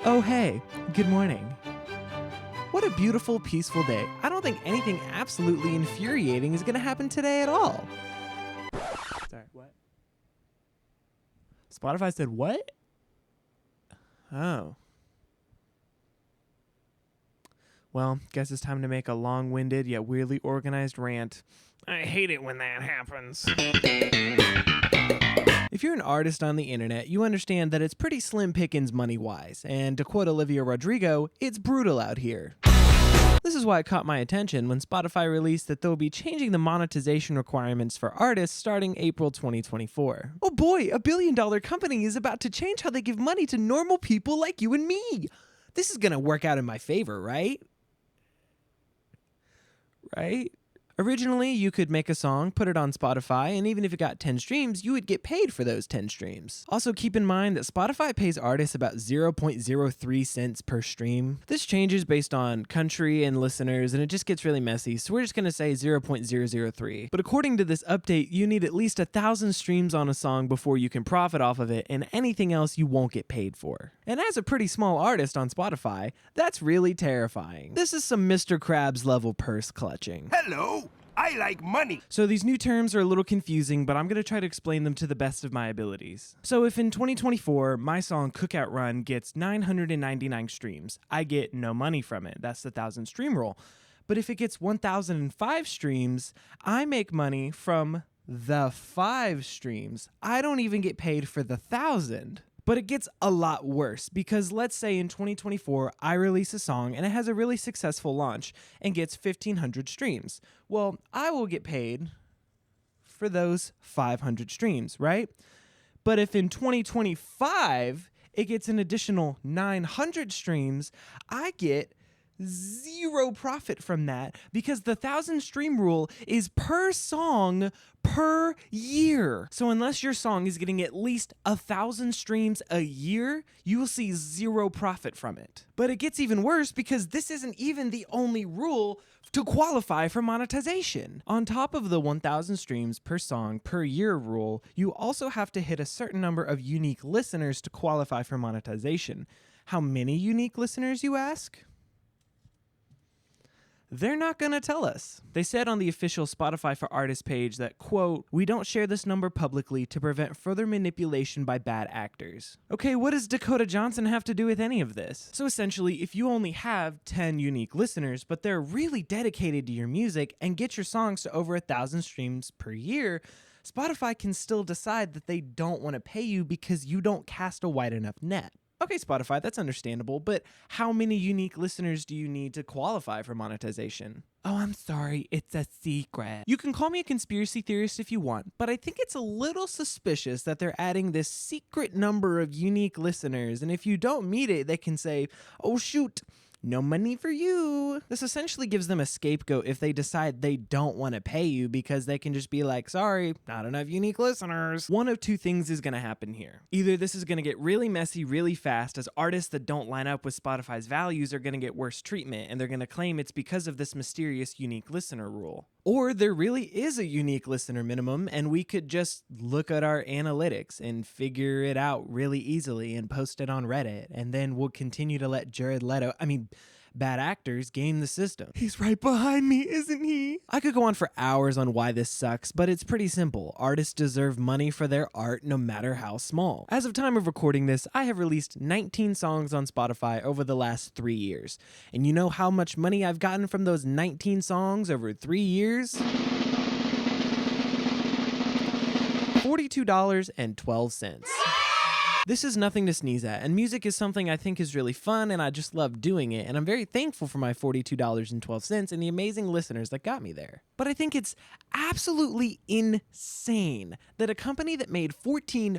Oh hey, good morning. What a beautiful, peaceful day. I don't think anything absolutely infuriating is going to happen today at all. Sorry, what? Spotify said what? Oh. Well, guess it's time to make a long-winded yet weirdly organized rant. I hate it when that happens. If you're an artist on the internet, you understand that it's pretty slim pickings money-wise, and to quote Olivia Rodrigo, it's brutal out here. This is why it caught my attention when Spotify released that they'll be changing the monetization requirements for artists starting April 2024. Oh boy, a billion-dollar company is about to change how they give money to normal people like you and me. This is gonna work out in my favor, right? Right? Originally, you could make a song, put it on Spotify, and even if it got 10 streams, you would get paid for those 10 streams. Also, keep in mind that Spotify pays artists about 0.03 cents per stream. This changes based on country and listeners, and it just gets really messy, so we're just going to say 0.003. But according to this update, you need at least 1,000 streams on a song before you can profit off of it, and anything else you won't get paid for. And as a pretty small artist on Spotify, that's really terrifying. This is some Mr. Krabs level purse clutching. Hello, I like money. So these new terms are a little confusing, but I'm going to try to explain them to the best of my abilities. So if in 2024, my song Cookout Run gets 999 streams, I get no money from it. That's the 1,000 stream rule. But if it gets 1,005 streams, I make money from the 5 streams. I don't even get paid for the 1,000. But it gets a lot worse because let's say in 2024, I release a song and it has a really successful launch and gets 1,500 streams. Well, I will get paid for those 500 streams, right? But if in 2025, it gets an additional 900 streams, I get zero profit from that because the 1,000 stream rule is per song per year. So unless your song is getting at least 1,000 streams a year, you will see zero profit from it. But it gets even worse because this isn't even the only rule to qualify for monetization. On top of the 1,000 streams per song per year rule, you also have to hit a certain number of unique listeners to qualify for monetization. How many unique listeners, you ask? They're not going to tell us. They said on the official Spotify for Artists page that, quote, "We don't share this number publicly to prevent further manipulation by bad actors." Okay, what does Dakota Johnson have to do with any of this? So essentially, if you only have 10 unique listeners, but they're really dedicated to your music and get your songs to over 1,000 streams per year, Spotify can still decide that they don't want to pay you because you don't cast a wide enough net. Okay, Spotify, that's understandable, but how many unique listeners do you need to qualify for monetization? Oh, I'm sorry, it's a secret. You can call me a conspiracy theorist if you want, but I think it's a little suspicious that they're adding this secret number of unique listeners, and if you don't meet it, they can say, oh shoot, no money for you. This essentially gives them a scapegoat if they decide they don't want to pay you because they can just be like, sorry, not enough unique listeners. One of two things is going to happen here. Either this is going to get really messy really fast as artists that don't line up with Spotify's values are going to get worse treatment and they're going to claim it's because of this mysterious unique listener rule. Or there really is a unique listener minimum and we could just look at our analytics and figure it out really easily and post it on Reddit. And then we'll continue to let bad actors game the system. He's right behind me, isn't he? I could go on for hours on why this sucks, but it's pretty simple. Artists deserve money for their art no matter how small. As of time of recording this, I have released 19 songs on Spotify over the last 3 years. And you know how much money I've gotten from those 19 songs over 3 years? $42.12. This is nothing to sneeze at, and music is something I think is really fun, and I just love doing it, and I'm very thankful for my $42.12 and the amazing listeners that got me there. But I think it's absolutely insane that a company that made $14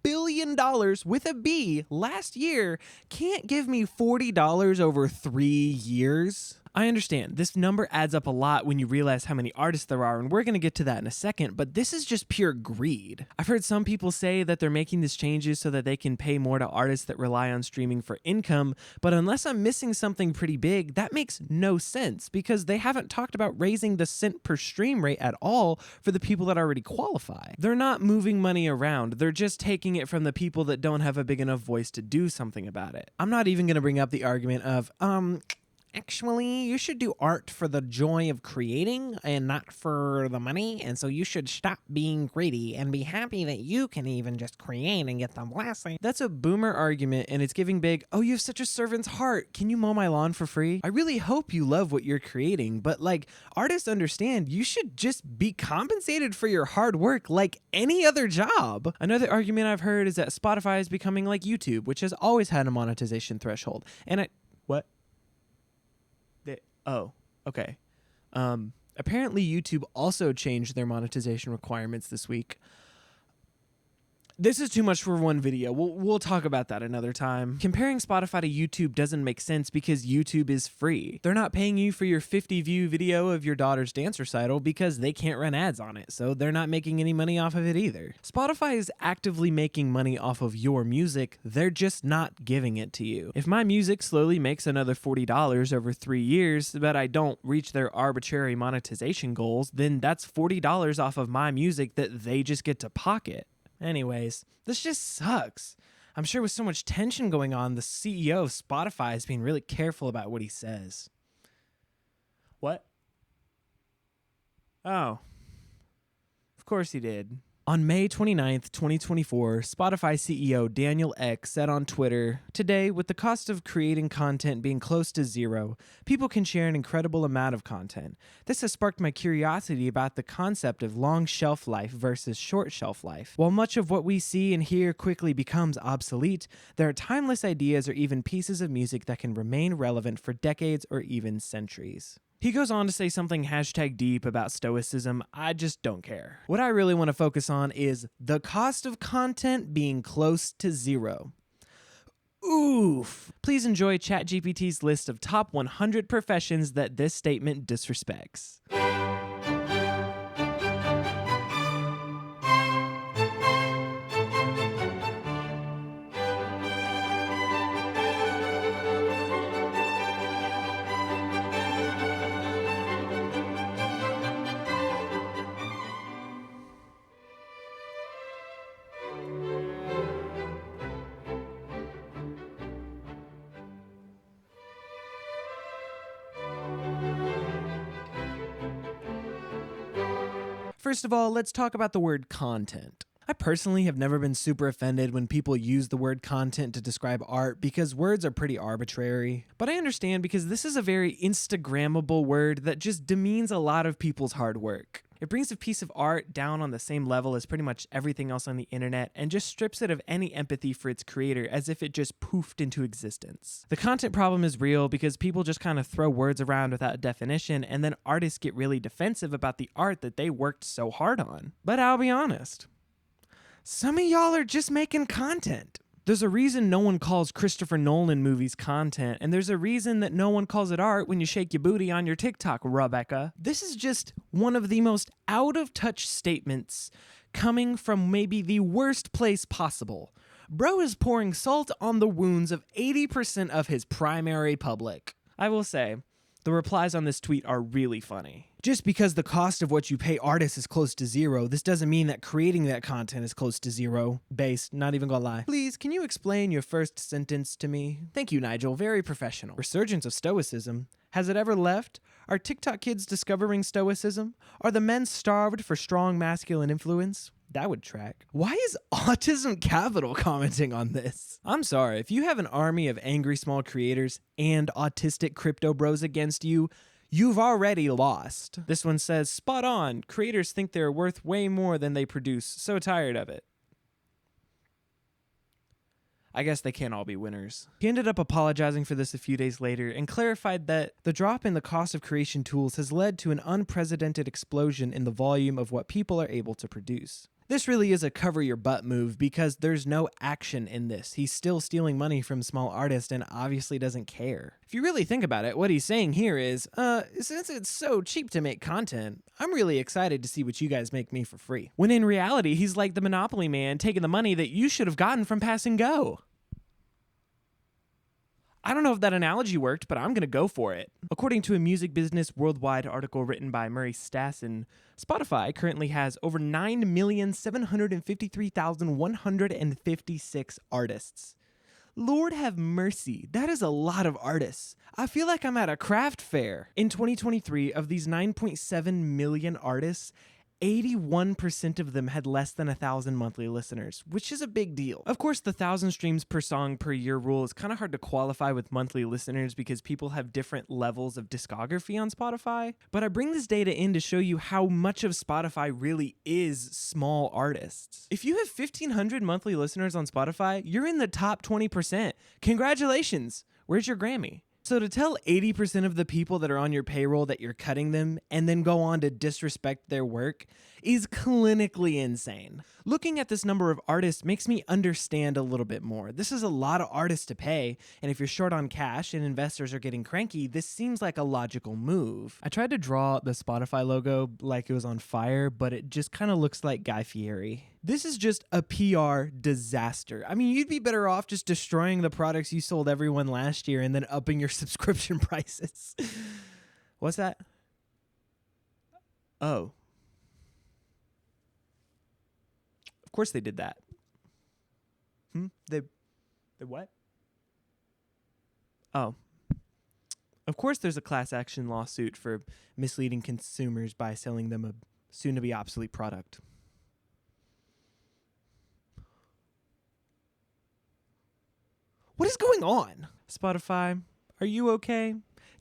billion with a B last year can't give me $40 over 3 years. I understand. This number adds up a lot when you realize how many artists there are, and we're going to get to that in a second, but this is just pure greed. I've heard some people say that they're making these changes so that they can pay more to artists that rely on streaming for income, but unless I'm missing something pretty big, that makes no sense because they haven't talked about raising the cent per stream rate at all for the people that already qualify. They're not moving money around, they're just taking it from the people that don't have a big enough voice to do something about it. I'm not even going to bring up the argument of, actually, you should do art for the joy of creating and not for the money, and so you should stop being greedy and be happy that you can even just create and get the blessing. That's a boomer argument, and it's giving big, oh, you have such a servant's heart. Can you mow my lawn for free? I really hope you love what you're creating, but like, artists understand you should just be compensated for your hard work like any other job. Another argument I've heard is that Spotify is becoming like YouTube, which has always had a monetization threshold. And what? Oh, okay. Apparently YouTube also changed their monetization requirements this week. This is too much for one video. We'll talk about that another time. Comparing Spotify to YouTube doesn't make sense because YouTube is free. They're not paying you for your 50-view video of your daughter's dance recital because they can't run ads on it, so they're not making any money off of it either. Spotify is actively making money off of your music, they're just not giving it to you. If my music slowly makes another $40 over 3 years, but I don't reach their arbitrary monetization goals, then that's $40 off of my music that they just get to pocket. Anyways, this just sucks. I'm sure with so much tension going on, the CEO of Spotify is being really careful about what he says. What? Oh. Of course he did. On May 29th, 2024, Spotify CEO Daniel Ek said on Twitter, "Today, with the cost of creating content being close to zero, people can share an incredible amount of content. This has sparked my curiosity about the concept of long shelf life versus short shelf life. While much of what we see and hear quickly becomes obsolete, there are timeless ideas or even pieces of music that can remain relevant for decades or even centuries." He goes on to say something #deep about stoicism. I just don't care. What I really want to focus on is the cost of content being close to zero. Oof. Please enjoy ChatGPT's list of top 100 professions that this statement disrespects. First of all, let's talk about the word content. I personally have never been super offended when people use the word content to describe art because words are pretty arbitrary. But I understand because this is a very Instagrammable word that just demeans a lot of people's hard work. It brings a piece of art down on the same level as pretty much everything else on the internet and just strips it of any empathy for its creator as if it just poofed into existence. The content problem is real because people just kind of throw words around without definition and then artists get really defensive about the art that they worked so hard on. But I'll be honest, some of y'all are just making content. There's a reason no one calls Christopher Nolan movies content, and there's a reason that no one calls it art when you shake your booty on your TikTok, Rebecca. This is just one of the most out-of-touch statements coming from maybe the worst place possible. Bro is pouring salt on the wounds of 80% of his primary public. I will say, the replies on this tweet are really funny. Just because the cost of what you pay artists is close to zero, this doesn't mean that creating that content is close to zero. Base, not even gonna lie. Please, can you explain your first sentence to me? Thank you, Nigel. Very professional. Resurgence of stoicism. Has it ever left? Are TikTok kids discovering stoicism? Are the men starved for strong masculine influence? That would track. Why is Autism Capital commenting on this? I'm sorry, if you have an army of angry small creators and autistic crypto bros against you, you've already lost. This one says, spot on. Creators think they're worth way more than they produce. So tired of it. I guess they can't all be winners. He ended up apologizing for this a few days later and clarified that the drop in the cost of creation tools has led to an unprecedented explosion in the volume of what people are able to produce. This really is a cover your butt move because there's no action in this. He's still stealing money from small artists and obviously doesn't care. If you really think about it, what he's saying here is, since it's so cheap to make content, I'm really excited to see what you guys make me for free. When in reality, he's like the Monopoly man taking the money that you should have gotten from Pass and Go. I don't know if that analogy worked, but I'm going to go for it. According to a Music Business Worldwide article written by Murray Stassen, Spotify currently has over 9,753,156 artists. Lord have mercy, that is a lot of artists. I feel like I'm at a craft fair. In 2023, of these 9.7 million artists, 81% of them had less than 1,000 monthly listeners, which is a big deal. Of course, the 1,000 streams per song per year rule is kind of hard to qualify with monthly listeners because people have different levels of discography on Spotify. But I bring this data in to show you how much of Spotify really is small artists. If you have 1,500 monthly listeners on Spotify, you're in the top 20%. Congratulations! Where's your Grammy? So to tell 80% of the people that are on your payroll that you're cutting them and then go on to disrespect their work is clinically insane. Looking at this number of artists makes me understand a little bit more. This is a lot of artists to pay, and if you're short on cash and investors are getting cranky, this seems like a logical move. I tried to draw the Spotify logo like it was on fire, but it just kind of looks like Guy Fieri. This is just a PR disaster. I mean, you'd be better off just destroying the products you sold everyone last year and then upping your subscription prices. What's that? Oh. Of course they did that. They what? Oh. Of course there's a class action lawsuit for misleading consumers by selling them a soon-to-be obsolete product. What is going on? Spotify, are you okay?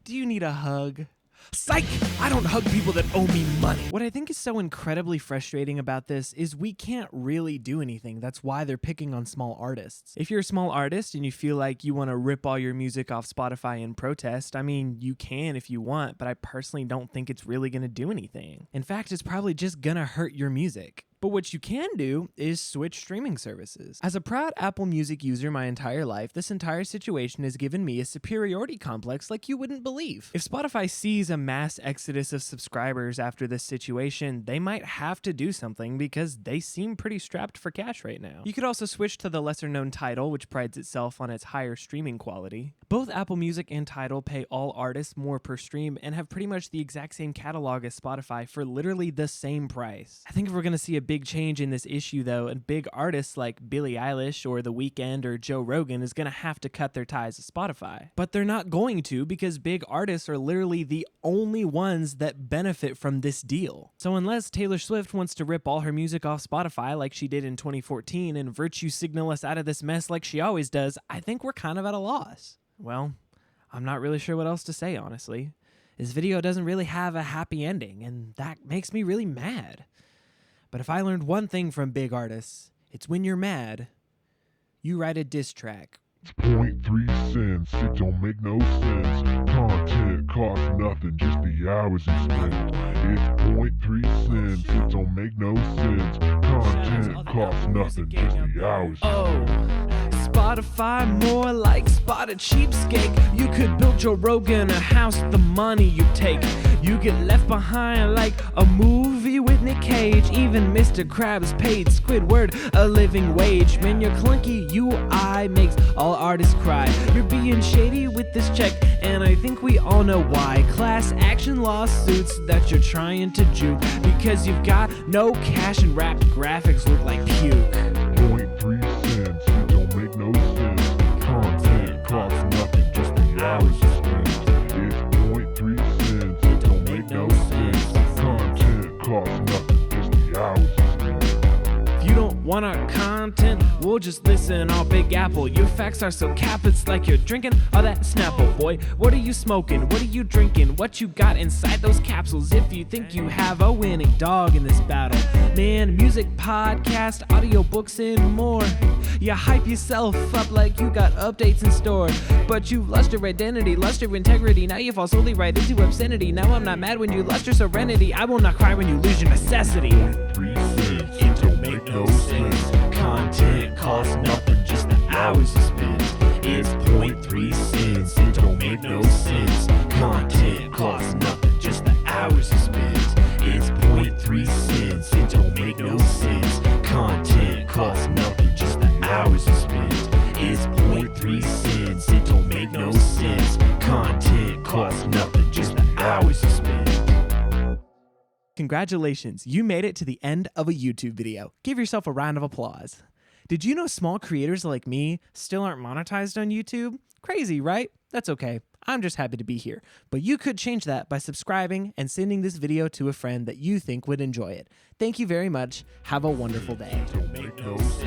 Do you need a hug? Psych! I don't hug people that owe me money. What I think is so incredibly frustrating about this is we can't really do anything. That's why they're picking on small artists. If you're a small artist and you feel like you want to rip all your music off Spotify in protest, I mean, you can if you want, but I personally don't think it's really going to do anything. In fact, it's probably just going to hurt your music. But what you can do is switch streaming services. As a proud Apple Music user my entire life, this entire situation has given me a superiority complex like you wouldn't believe. If Spotify sees a mass exodus of subscribers after this situation, they might have to do something because they seem pretty strapped for cash right now. You could also switch to the lesser-known Tidal, which prides itself on its higher streaming quality. Both Apple Music and Tidal pay all artists more per stream and have pretty much the exact same catalog as Spotify for literally the same price. I think if we're going to see a big change in this issue, though, and big artists like Billie Eilish or The Weeknd or Joe Rogan is going to have to cut their ties to Spotify. But they're not going to because big artists are literally the only ones that benefit from this deal. So unless Taylor Swift wants to rip all her music off Spotify like she did in 2014 and virtue signal us out of this mess like she always does, I think we're kind of at a loss. Well, I'm not really sure what else to say, honestly. This video doesn't really have a happy ending, and that makes me really mad. But if I learned one thing from big artists, it's when you're mad, you write a diss track. 0.3 cents, it don't make no sense. Content costs nothing, just the hours you spend. It's 0.3 cents, it don't make no sense. Content costs nothing, just the hours you spend. Spotify, more like spotted cheapskate. You could build Joe Rogan a house with the money you take. You get left behind like a movie with Nick Cage. Even Mr. Krabs paid Squidward a living wage. Man, your clunky UI makes all artists cry. You're being shady with this check, and I think we all know why. Class action lawsuits that you're trying to juke because you've got no cash and wrapped graphics look like puke. 0.3 cents, it don't make no sense. Content costs nothing, just the hours you spend. It's 0.3 cents, it don't make no sense. Content costs nothing, just the hours you spend. If you don't want our content, we'll just listen on Big Apple. Your facts are so cap, it's like you're drinking all that Snapple, boy. What are you smoking? What are you drinking? What you got inside those capsules? If you think you have a winning dog in this battle, man, music, podcast, audiobooks, and more. You hype yourself up like you got updates in store, but you've lost your identity, lost your integrity. Now you fall solely right into obscenity. Now I'm not mad when you lost your serenity. I will not cry when you lose your necessity. 3 cents, it don't make no sense. Content costs nothing, just the hours you spend. It's 0.3 cents, it don't make no sense. Content costs nothing, just the hours you spend. It's 0.3 cents, it don't make no sense. Content costs nothing, just the hours you spend. It's 0.3 cents, it don't make no sense. Content costs nothing, just the hours you spend. Congratulations, you made it to the end of a YouTube video. Give yourself a round of applause. Did you know small creators like me still aren't monetized on YouTube? Crazy, right? That's okay. I'm just happy to be here. But you could change that by subscribing and sending this video to a friend that you think would enjoy it. Thank you very much. Have a wonderful day. Don't make no sense.